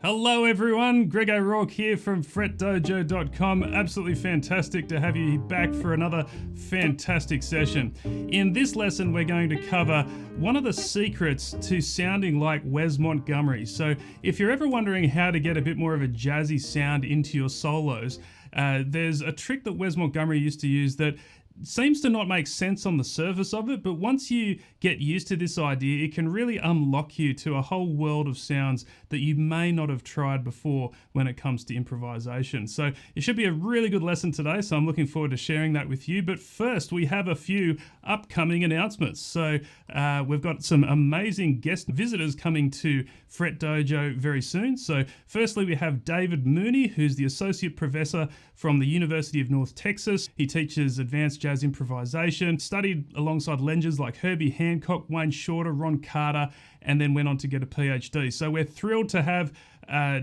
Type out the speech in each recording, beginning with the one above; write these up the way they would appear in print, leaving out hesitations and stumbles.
Hello everyone, Greg O'Rourke here from FretDojo.com. Absolutely fantastic to have you back for another fantastic session. In this lesson we're going to cover one of the secrets to sounding like Wes Montgomery. So if you're ever wondering how to get a bit more of a jazzy sound into your solos, there's a trick that Wes Montgomery used to use that seems to not make sense on the surface of it, but once you get used to this idea, it can really unlock you to a whole world of sounds that you may not have tried before when it comes to improvisation. So it should be a really good lesson today, so I'm looking forward to sharing that with you. But first, we have a few upcoming announcements. So we've got some amazing guest visitors coming to Fret Dojo very soon. So firstly, we have David Mooney, who's the Associate Professor from the University of North Texas. He teaches advanced jazz improvisation, studied alongside legends like Herbie Hancock, Wayne Shorter, Ron Carter, and then went on to get a PhD. So we're thrilled to have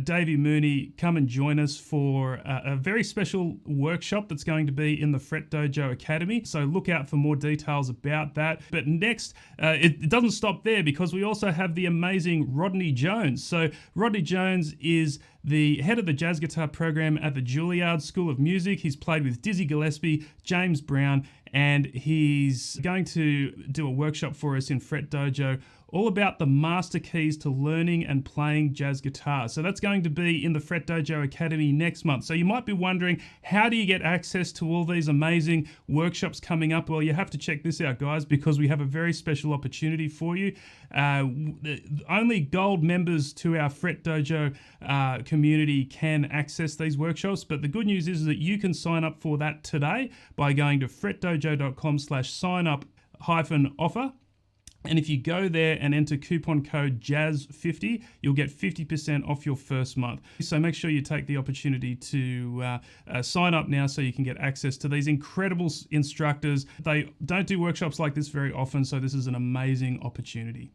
Davey Mooney come and join us for a very special workshop that's going to be in the Fret Dojo Academy. So look out for more details about that. But next, it doesn't stop there because we also have the amazing Rodney Jones. So Rodney Jones is the head of the jazz guitar program at the Juilliard School of Music. He's played with Dizzy Gillespie, James Brown, and he's going to do a workshop for us in Fret Dojo all about the master keys to learning and playing jazz guitar. So that's going to be in the Fret Dojo Academy next month. So you might be wondering, how do you get access to all these amazing workshops coming up? Well, you have to check this out, guys, because we have a very special opportunity for you. Only gold members to our Fret Dojo community can access these workshops, but the good news is that you can sign up for that today by going to FretDojo.com/sign-up-offer. And if you go there and enter coupon code JAZZ50, you'll get 50% off your first month. So make sure you take the opportunity to sign up now so you can get access to these incredible instructors. They don't do workshops like this very often, so this is an amazing opportunity.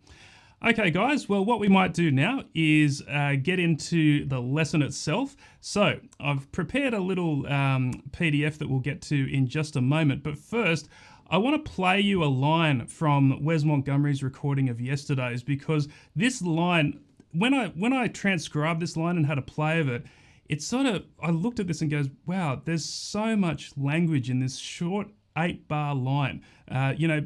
Okay, guys, well, what we might do now is get into the lesson itself. So I've prepared a little PDF that we'll get to in just a moment. But first, I want to play you a line from Wes Montgomery's recording of yesterday's, because this line, when I transcribed this line and had a play of it, I looked at this and goes, wow, there's so much language in this short 8-bar line.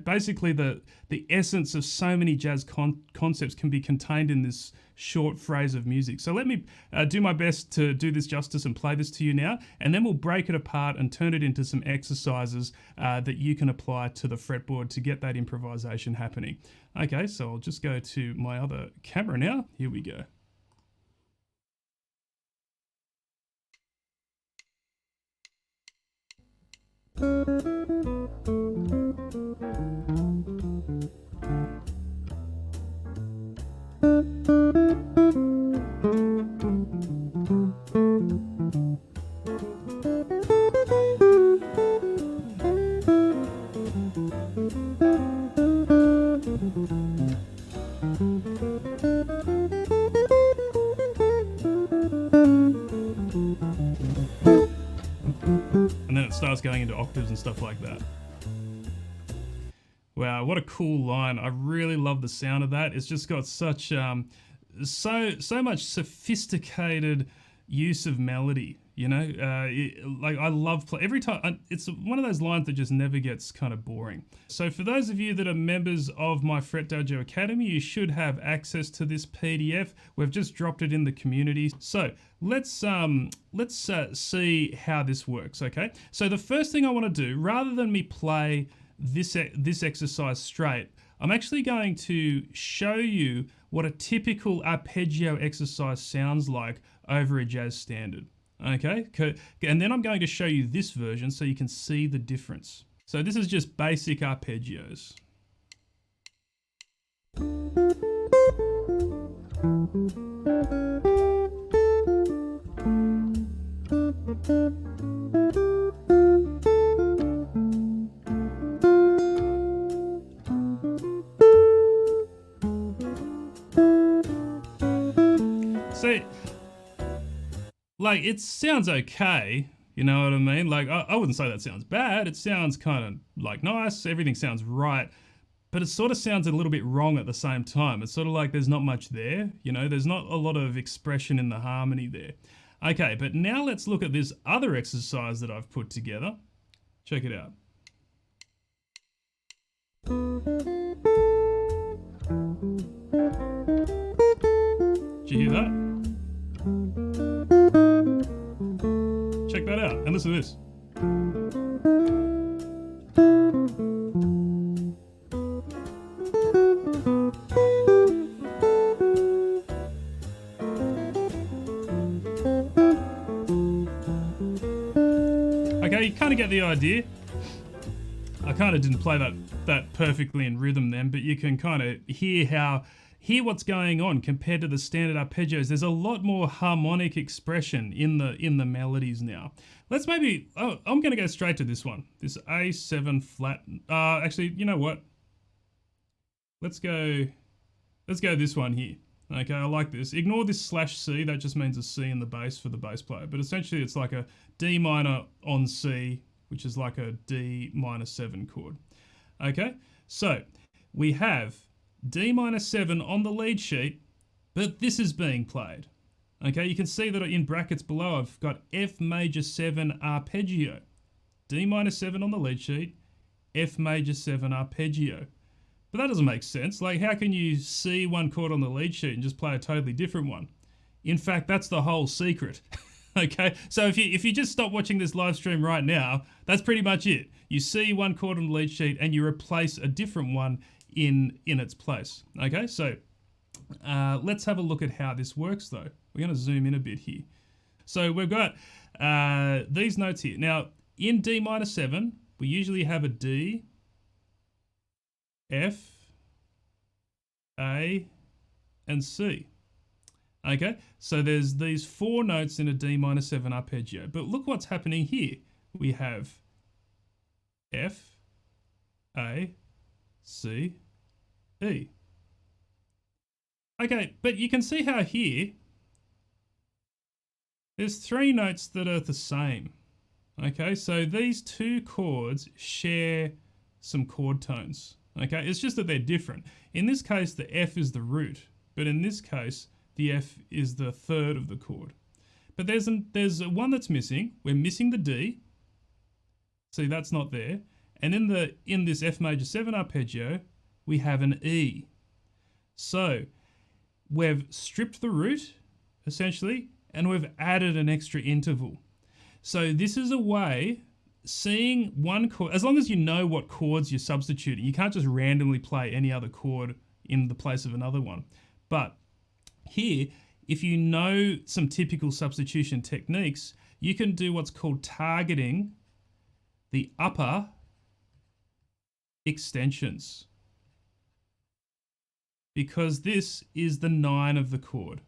Basically the essence of so many jazz concepts can be contained in this short phrase of music. So let me do my best to do this justice and play this to you now, and then we'll break it apart and turn it into some exercises that you can apply to the fretboard to get that improvisation happening. Okay, so I'll just go to my other camera now. Here we go. And then it starts going into octaves and stuff like that. Wow, what a cool line. I really love the sound of that. It's just got such so much sophisticated use of melody, I love every time. It's one of those lines that just never gets kind of boring. So for those of you that are members of my Fret Dojo Academy, you should have access to this PDF. We've just dropped it in the community. So let's see how this works, okay? So the first thing I want to do, rather than me play this exercise straight, I'm actually going to show you what a typical arpeggio exercise sounds like over a jazz standard. Okay, and then I'm going to show you this version so you can see the difference. So this is just basic arpeggios. See, like, it sounds okay, you know what I mean? Like, I wouldn't say that sounds bad. It sounds kind of like nice. Everything sounds right. but it sort of sounds a little bit wrong at the same time. It's sort of like there's not much there, you know, there's not a lot of expression in the harmony there. Okay, but now let's look at this other exercise that I've put together. Check it out. Did you hear that? Check that out and listen to this. Okay, you kind of get the idea. I kind of didn't play that perfectly in rhythm then, but you can kind of hear what's going on compared to the standard arpeggios. There's a lot more harmonic expression in the melodies now. Let's maybe, I'm going to go straight to this one. This A7 flat. Actually, you know what? Let's go this one here. Okay, I like this. Ignore this /C, that just means a C in the bass for the bass player. But essentially it's like a D minor on C, which is like a D minor 7 chord. Okay, so we have D minor 7 on the lead sheet, but this is being played. Okay, you can see that in brackets below I've got F major 7 arpeggio. D minor 7 on the lead sheet, F major 7 arpeggio. But that doesn't make sense. Like, how can you see one chord on the lead sheet and just play a totally different one? In fact, that's the whole secret. Okay, so if you just stop watching this live stream right now, that's pretty much it. You see one chord on the lead sheet and you replace a different one in its place. Okay, so let's have a look at how this works though. We're going to zoom in a bit here. So we've got these notes here. Now, in D minor 7, we usually have a D, F, A, and C. Okay, so there's these 4 notes in a D minor 7 arpeggio. But look what's happening here. We have F, A, C, E. Okay, but you can see how here, there's 3 notes that are the same. Okay, so these 2 chords share some chord tones. Okay, it's just that they're different. In this case, the F is the root, but in this case, the F is the third of the chord. But there's one that's missing. We're missing the D. See, that's not there. And in this F major 7 arpeggio, we have an E. So we've stripped the root, essentially, and we've added an extra interval. So this is a way, seeing one chord, as long as you know what chords you're substituting, you can't just randomly play any other chord in the place of another one. But here, if you know some typical substitution techniques, you can do what's called targeting the upper extensions, because this is the 9 of the chord.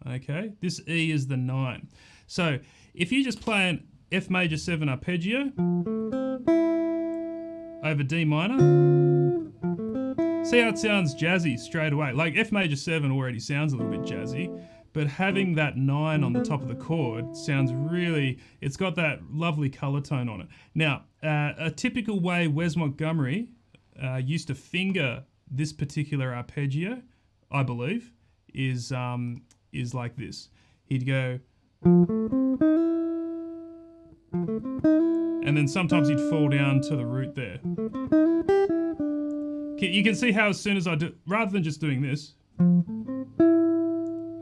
Okay, this E is the 9. So if you just play an F major 7 arpeggio over D minor, see how it sounds jazzy straight away. Like F major 7 already sounds a little bit jazzy, but having that 9 on the top of the chord sounds really, it's got that lovely color tone on it. Now, a typical way Wes Montgomery used to finger this particular arpeggio, I believe, is like this. He'd go, and then sometimes he'd fall down to the root there. You can see how as soon as I do, rather than just doing this,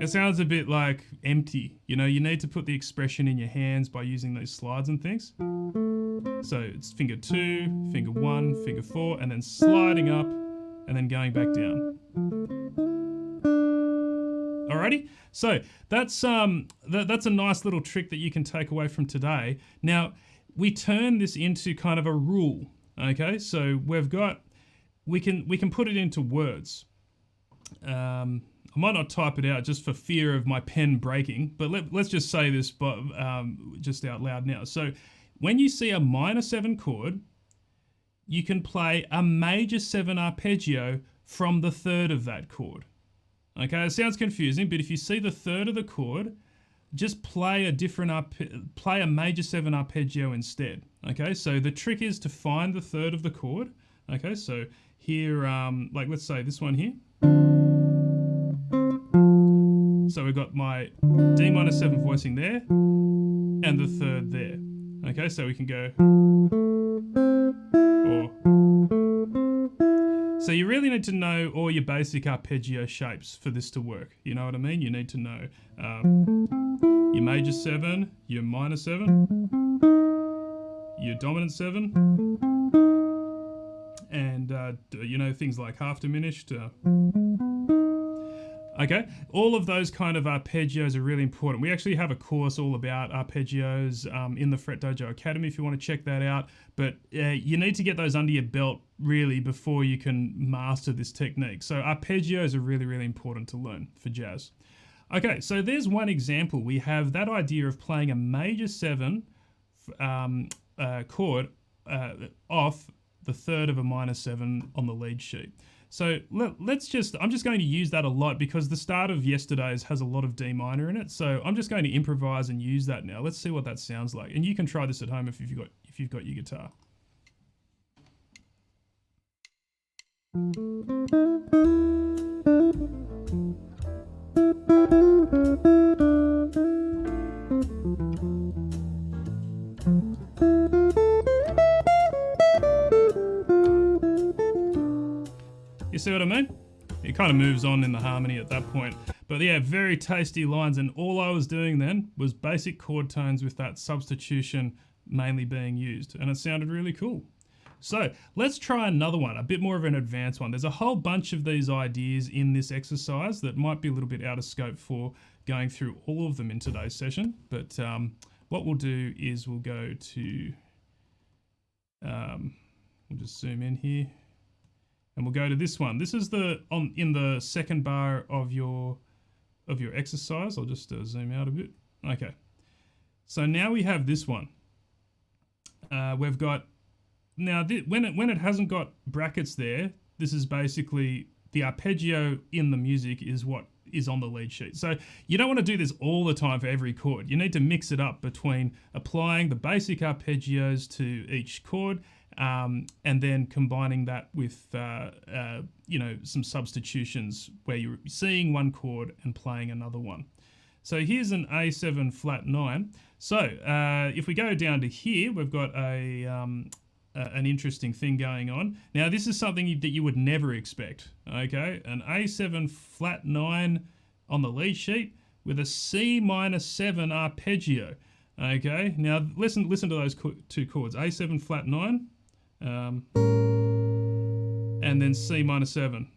it sounds a bit like empty. You know, you need to put the expression in your hands by using those slides and things. So it's finger 2, finger 1, finger 4, and then sliding up and then going back down. Alrighty, so that's a nice little trick that you can take away from today. Now, we turn this into kind of a rule. Okay, so we can put it into words. I might not type it out just for fear of my pen breaking, but let's just say this just out loud now. So when you see a minor 7 chord, you can play a major 7 arpeggio from the third of that chord. Okay, it sounds confusing, but if you see the third of the chord, just play a major 7 arpeggio instead. Okay, so the trick is to find the third of the chord. Okay, so here, like let's say this one here. So we've got my D minor 7 voicing there and the third there. Okay, so we can go or. So you really need to know all your basic arpeggio shapes for this to work. You know what I mean? You need to know your major 7, your minor 7, your dominant 7, and you know, things like half diminished. Okay, all of those kind of arpeggios are really important. We actually have a course all about arpeggios in the Fret Dojo Academy if you want to check that out. But you need to get those under your belt really before you can master this technique. So arpeggios are really, really important to learn for jazz. Okay, so there's one example. We have that idea of playing a major 7 chord off the third of a minor 7 on the lead sheet. So I'm just going to use that a lot because the start of yesterday's has a lot of D minor in it. So I'm just going to improvise and use that now. Let's see what that sounds like. And you can try this at home if you've got your guitar. You see what I mean? It kind of moves on in the harmony at that point. But yeah, very tasty lines, and all I was doing then was basic chord tones with that substitution mainly being used, and it sounded really cool. So let's try another one, a bit more of an advanced one. There's a whole bunch of these ideas in this exercise that might be a little bit out of scope for going through all of them in today's session, but what we'll do is we'll go to, we'll just zoom in here. And we'll go to this one. This is in the second bar of your exercise. I'll just zoom out a bit. Okay. So now we have this one. We've got now when it hasn't got brackets there. This is basically the arpeggio in the music is what is on the lead sheet. So you don't want to do this all the time for every chord. You need to mix it up between applying the basic arpeggios to each chord. And then combining that with, you know, some substitutions where you're seeing one chord and playing another one. So here's an A7 flat 9. So if we go down to here, we've got an interesting thing going on. Now this is something that you would never expect, okay? An A7 flat 9 on the lead sheet with a C minor 7 arpeggio, okay? Now listen to those two chords, A7 flat 9, and then C minor 7.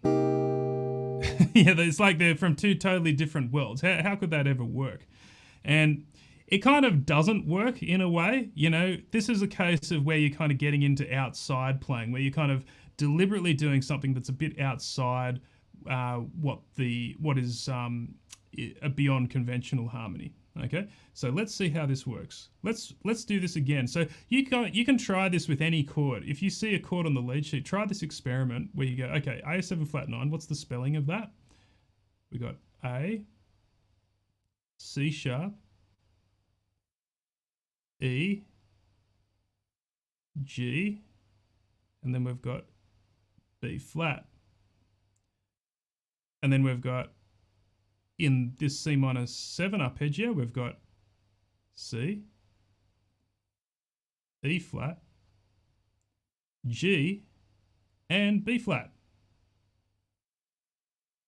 Yeah, it's like they're from two totally different worlds. How could that ever work? And it kind of doesn't work in a way. You know, this is a case of where you're kind of getting into outside playing, where you're kind of deliberately doing something that's a bit outside what is a beyond conventional harmony. Okay, so let's see how this works. Let's do this again. So you can try this with any chord. If you see a chord on the lead sheet, try this experiment where you go, okay, A7 flat 9, what's the spelling of that? We got A, C sharp, E, G, and then we've got B flat. And then we've got, in this C minor 7 arpeggio, we've got C, E flat, G, and B flat.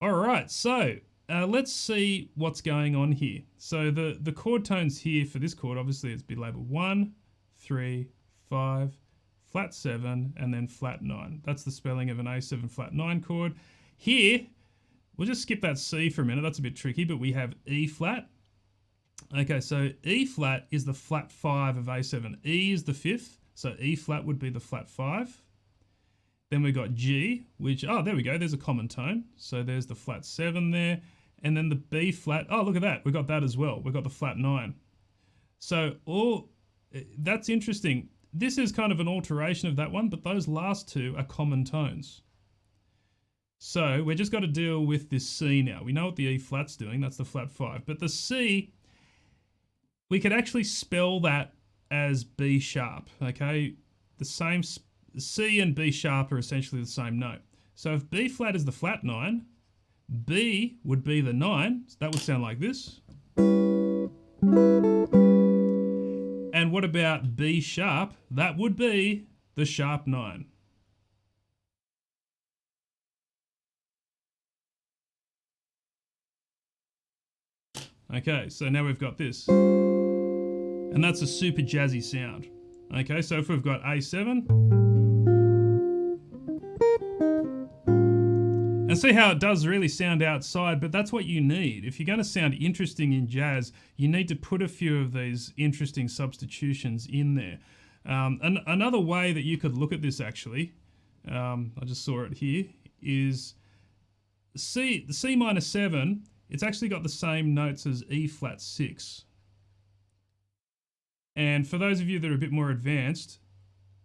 All right, so let's see what's going on here. So the chord tones here for this chord, obviously it's be labeled 1, 3, 5, flat 7, and then flat 9. That's the spelling of an A7 flat 9 chord. Here, we'll just skip that C for a minute. That's a bit tricky, but we have E flat. Okay, so E flat is the flat 5 of A7. E is the 5th, so E flat would be the flat 5. Then we got G, which, oh, there we go. There's a common tone. So there's the flat 7 there. And then the B flat, oh, look at that. We got that as well. We got the flat 9. So that's interesting. This is kind of an alteration of that one, but those last two are common tones. So we're just got to deal with this C now. We know what the E flat's doing. That's the flat 5. But the C, we could actually spell that as B sharp, okay? The same C and B sharp are essentially the same note. So if B flat is the flat 9, B would be the 9. So that would sound like this. And what about B sharp? That would be the sharp 9. Okay, so now we've got this. And that's a super jazzy sound. Okay, so if we've got A7, and see how it does really sound outside, but that's what you need. If you're going to sound interesting in jazz, you need to put a few of these interesting substitutions in there. Another way that you could look at this actually, I just saw it here, is the C minor 7, it's actually got the same notes as E flat 6. And for those of you that are a bit more advanced,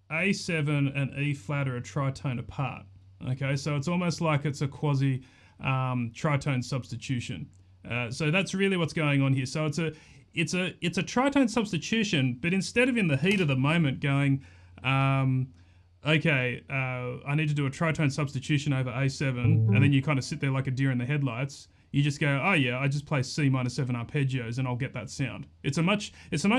A7 and E flat are a tritone apart. Okay, so it's almost like it's a quasi tritone substitution. So that's really what's going on here. So it's a tritone substitution, but instead of in the heat of the moment going, okay, I need to do a tritone substitution over A7, and then you kind of sit there like a deer in the headlights. You just go, oh yeah, I just play C minor 7 arpeggios and I'll get that sound. It's a much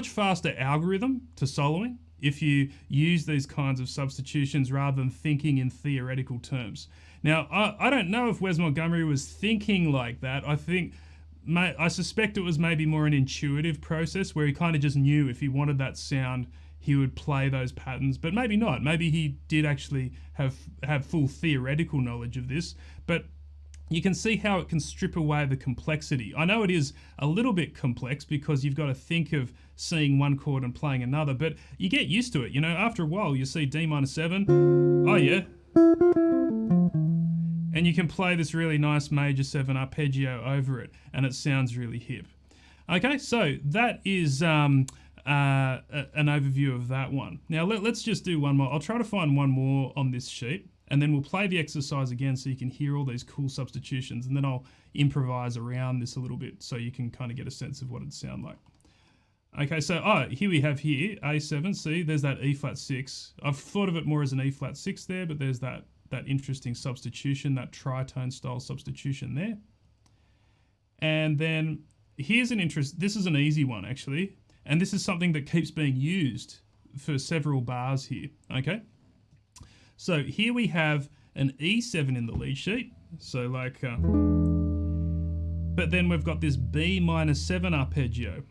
faster algorithm to soloing if you use these kinds of substitutions rather than thinking in theoretical terms. Now, I don't know if Wes Montgomery was thinking like that. I suspect it was maybe more an intuitive process where he kind of just knew if he wanted that sound, he would play those patterns, but maybe not. Maybe he did actually have full theoretical knowledge of this, but you can see how it can strip away the complexity. I know it is a little bit complex because you've got to think of seeing one chord and playing another, but you get used to it. You know, after a while, you see D minor 7, oh yeah, and you can play this really nice major 7 arpeggio over it, and it sounds really hip. Okay, so that is an overview of that one. Now let's just do one more. I'll try to find one more on this sheet, and then we'll play the exercise again so you can hear all these cool substitutions, and then I'll improvise around this a little bit so you can kind of get a sense of what it'd sound like. Okay, so here we have A7, see, there's that E flat 6. I've thought of it more as an E flat 6 there, but there's that interesting substitution, that tritone style substitution there. And then here's this is an easy one actually, and this is something that keeps being used for several bars here, okay? So here we have an E7 in the lead sheet, so like, but then we've got this B minor 7 arpeggio.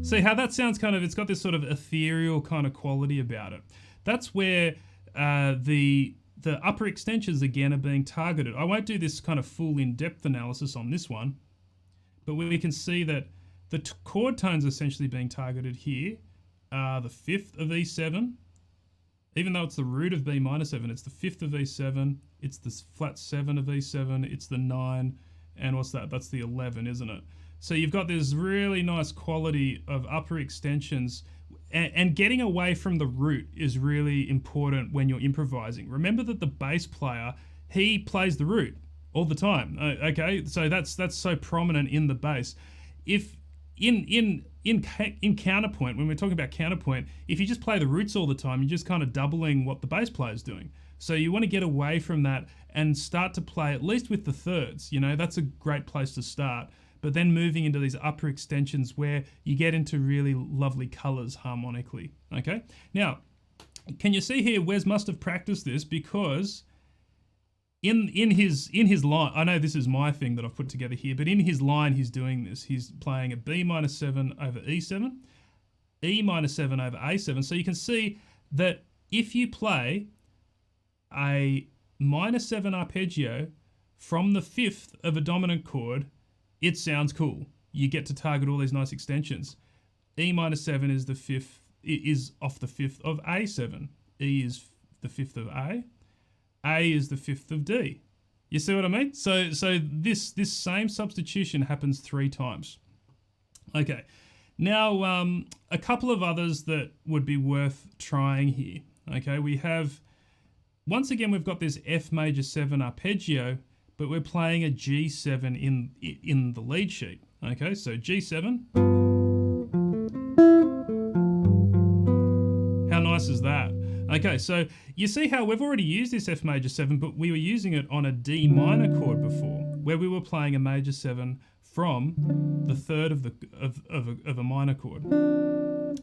See how that sounds it's got this sort of ethereal kind of quality about it. That's where the upper extensions again are being targeted. I won't do this kind of full in-depth analysis on this one, but we can see that the chord tones essentially being targeted here are the 5th of E7. Even though it's the root of B minor 7, it's the 5th of E7, it's the flat 7 of E7, it's the 9, and what's that? That's the 11, isn't it? So you've got this really nice quality of upper extensions, and getting away from the root is really important when you're improvising. Remember that the bass player, he plays the root all the time, okay? So that's so prominent in the bass. If in counterpoint, when we're talking about counterpoint, if you just play the roots all the time, you're just kind of doubling what the bass player is doing. So you want to get away from that and start to play at least with the thirds. You know, that's a great place to start. But then moving into these upper extensions where you get into really lovely colors harmonically. Okay. Now, can you see here? Wes must have practiced this because in his line, I know this is my thing that I've put together here, but in his line he's doing this. He's playing a B minor 7 over E7, E minor 7 over A7. So you can see that if you play a minor 7 arpeggio from the 5th of a dominant chord, it sounds cool. You get to target all these nice extensions. E minor 7 is the 5th, is off the 5th of A7. E is the 5th of A is the 5th of D. You see what I mean? So this same substitution happens 3 times. Okay. Now, a couple of others that would be worth trying here. Okay, we have, once again, we've got this F major 7 arpeggio, but we're playing a G7 in the lead sheet. Okay, so G7. How nice is that? Okay, so you see how we've already used this F major 7, but we were using it on a D minor chord before, where we were playing a major 7 from the third of a minor chord.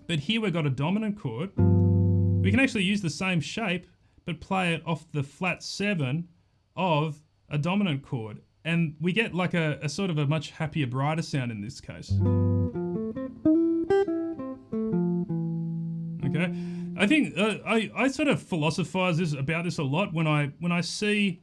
But here we've got a dominant chord. We can actually use the same shape, but play it off the flat 7 of a dominant chord. And we get like a sort of a much happier, brighter sound in this case. Okay, I think I sort of philosophize about this a lot when I see,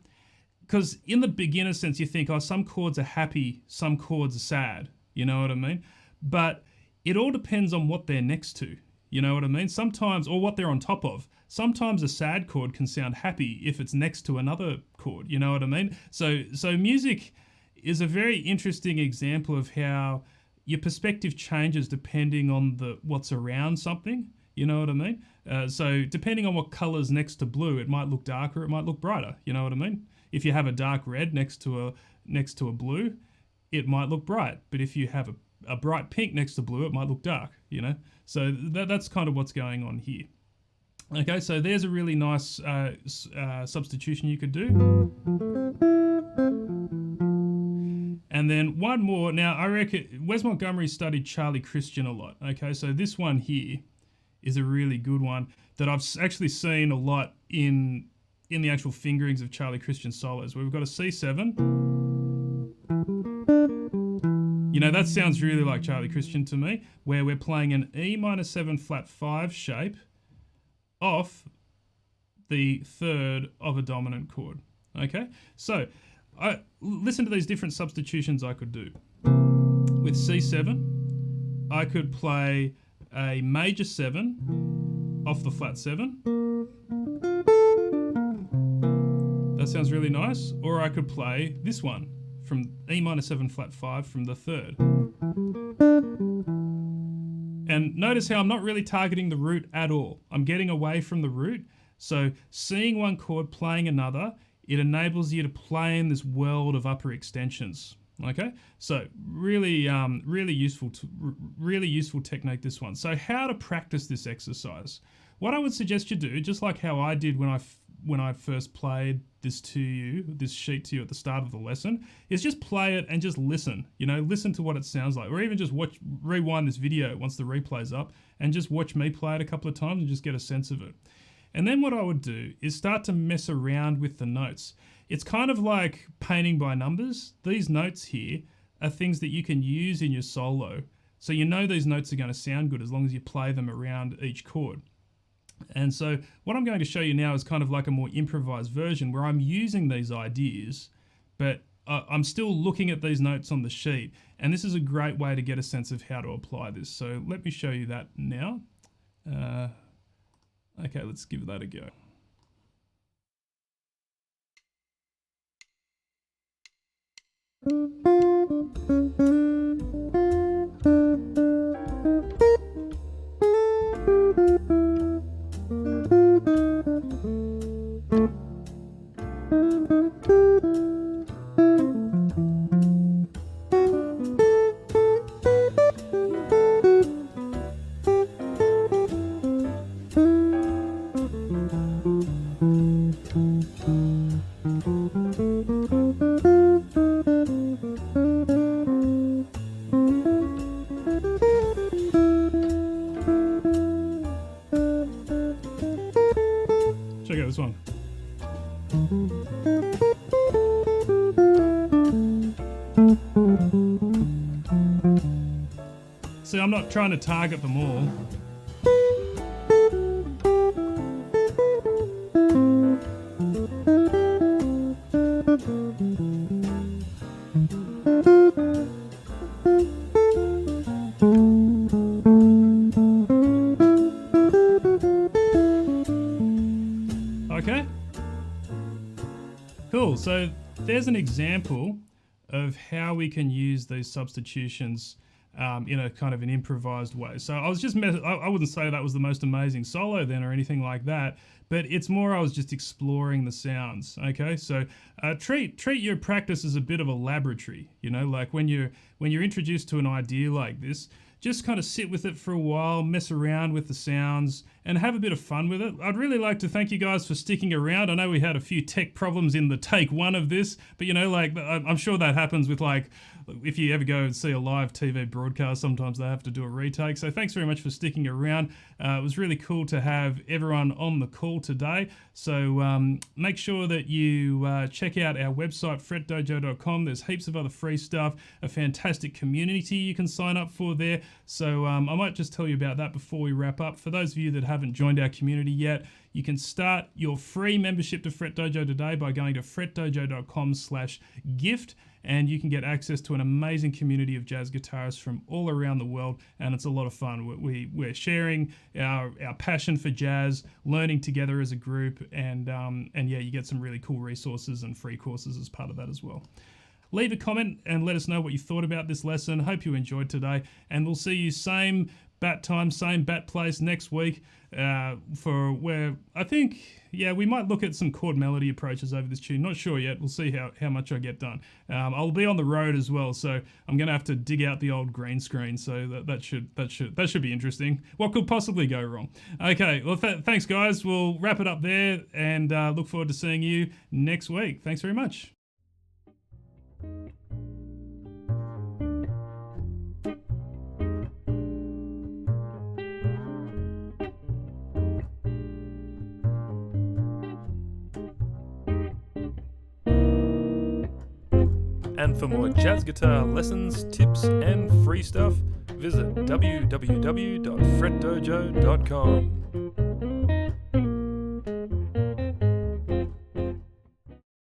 because in the beginner sense you think, oh, some chords are happy, some chords are sad, you know what I mean? But it all depends on what they're next to, you know what I mean? Sometimes, or what they're on top of. Sometimes a sad chord can sound happy if it's next to another chord, you know what I mean? So music is a very interesting example of how your perspective changes depending on what's around something. You know what I mean? So depending on what color's next to blue, it might look darker, it might look brighter. You know what I mean? If you have a dark red next to a blue, it might look bright. But if you have a bright pink next to blue, it might look dark. You know? So that's kind of what's going on here. Okay, so there's a really nice substitution you could do. And then one more. Now I reckon Wes Montgomery studied Charlie Christian a lot. Okay, so this one here is a really good one that I've actually seen a lot in the actual fingerings of Charlie Christian solos, where we've got a C7. You know, that sounds really like Charlie Christian to me, where we're playing an E minor 7 flat 5 shape off the third of a dominant chord. Okay, so I listen to these different substitutions I could do. With C7, I could play a major 7 off the flat 7. That sounds really nice. Or I could play this one from E minor 7 flat 5 from the third. And notice how I'm not really targeting the root at all. I'm getting away from the root. So seeing one chord, playing another, it enables you to play in this world of upper extensions. Okay, so really useful technique, this one. So how to practice this exercise? What I would suggest you do, just like how I did when I first played this sheet to you at the start of the lesson, is just play it and just listen. You know, listen to what it sounds like, or even just rewind this video once the replay's up, and just watch me play it a couple of times and just get a sense of it. And then what I would do is start to mess around with the notes. It's kind of like painting by numbers. These notes here are things that you can use in your solo. So you know these notes are going to sound good as long as you play them around each chord. And so what I'm going to show you now is kind of like a more improvised version where I'm using these ideas, but I'm still looking at these notes on the sheet. And this is a great way to get a sense of how to apply this. So let me show you that now. Okay, let's give that a go. Check out this one. See, I'm not trying to target them all. Okay, cool. So there's an example of how we can use these substitutions in a kind of an improvised way. So I was just, I wouldn't say that was the most amazing solo then or anything like that, but it's more I was just exploring the sounds. Okay, so treat your practice as a bit of a laboratory. You know, like when you're introduced to an idea like this, just kind of sit with it for a while, mess around with the sounds, and have a bit of fun with it. I'd really like to thank you guys for sticking around. I know we had a few tech problems in the take one of this, but you know, like I'm sure that happens with like, if you ever go and see a live TV broadcast, sometimes they have to do a retake. So thanks very much for sticking around. It was really cool to have everyone on the call today. So make sure that you check out our website, FretDojo.com. There's heaps of other free stuff, a fantastic community you can sign up for there. So I might just tell you about that before we wrap up. For those of you that haven't joined our community yet, you can start your free membership to FretDojo today by going to FretDojo.com/gift. And you can get access to an amazing community of jazz guitarists from all around the world, and it's a lot of fun. We're sharing our passion for jazz, learning together as a group, and yeah, you get some really cool resources and free courses as part of that as well. Leave a comment and let us know what you thought about this lesson. Hope you enjoyed today, and we'll see you same bat time, same bat place next week for where I think, yeah, we might look at some chord melody approaches over this tune. Not sure yet. We'll see how much I get done. I'll be on the road as well, so I'm going to have to dig out the old green screen. So that should be interesting. What could possibly go wrong? Okay, well, thanks guys. We'll wrap it up there, and look forward to seeing you next week. Thanks very much. And for more jazz guitar lessons, tips, and free stuff, visit www.FretDojo.com.